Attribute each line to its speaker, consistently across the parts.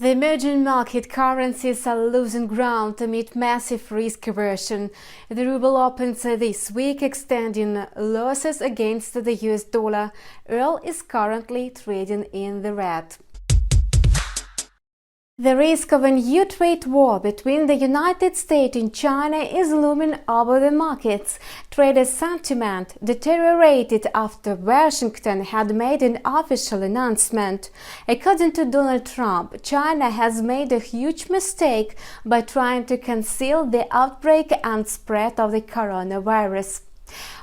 Speaker 1: The emerging market currencies are losing ground amid massive risk aversion. The ruble opens this week extending losses against the US dollar. Oil is currently trading in the red. The risk of a new trade war between the United States and China is looming over the markets. Trader sentiment deteriorated after Washington had made an official announcement. According to Donald Trump, China has made a huge mistake by trying to conceal the outbreak and spread of the coronavirus.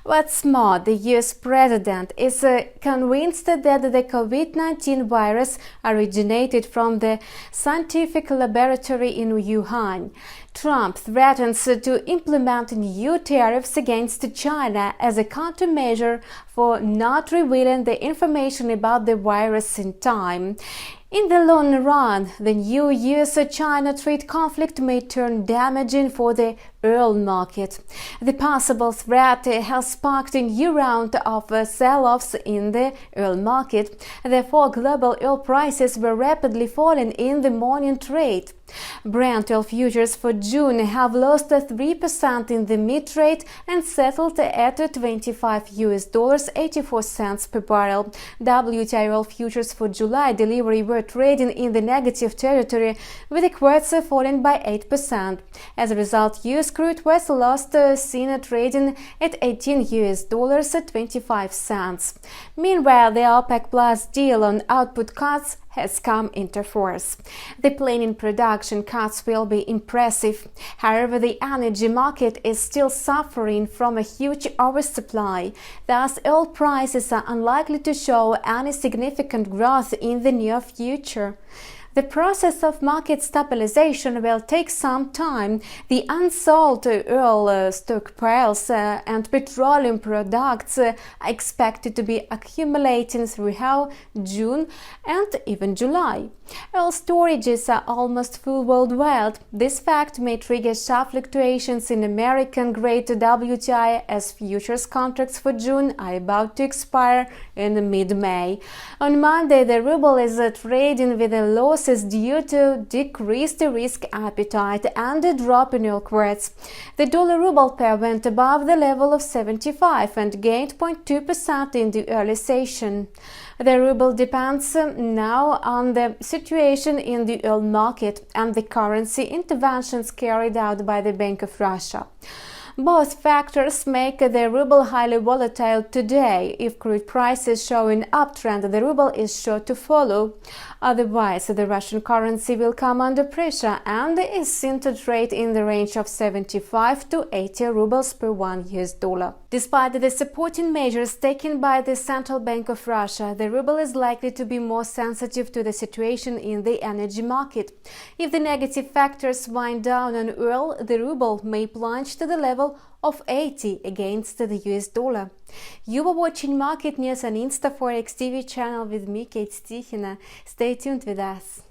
Speaker 1: What's more, the US president is convinced that the COVID-19 virus originated from the scientific laboratory in Wuhan. Trump threatens to implement new tariffs against China as a countermeasure for not revealing the information about the virus in time. In the long run, the new US-China trade conflict may turn damaging for the oil market. The possible threat has sparked a new round of sell-offs in the oil market. Therefore, global oil prices were rapidly falling in the morning trade. Brent oil futures for June have lost 3% in the mid-trade and settled at $25.84 per barrel. WTI oil futures for July delivery were trading in the negative territory, with the quotes falling by 8%. As a result, US crude was lost, seen trading at $18.25. Meanwhile, the OPEC Plus deal on output cuts has come into force. The planned production cuts will be impressive. However, the energy market is still suffering from a huge oversupply. Thus, oil prices are unlikely to show any significant growth in the near future. The process of market stabilization will take some time. The unsold oil stockpiles and petroleum products are expected to be accumulating throughout June and even July. Oil storages are almost full worldwide. This fact may trigger sharp fluctuations in American-grade WTI as futures contracts for June are about to expire in mid-May. On Monday, the ruble is trading with a loss due to decreased risk appetite and a drop in oil quotes. The dollar-ruble pair went above the level of 75 and gained 0.2% in the early session. The ruble depends now on the situation in the oil market and the currency interventions carried out by the Bank of Russia. Both factors make the ruble highly volatile today. If crude prices show an uptrend, the ruble is sure to follow. Otherwise, the Russian currency will come under pressure and is seen to trade in the range of 75 to 80 rubles per $1. Despite the supporting measures taken by the Central Bank of Russia, the ruble is likely to be more sensitive to the situation in the energy market. If the negative factors wind down on oil, the ruble may plunge to the level of 80 against the US dollar. You are watching Market News on InstaForex TV channel with me, Kate Stichina. Stay tuned with us.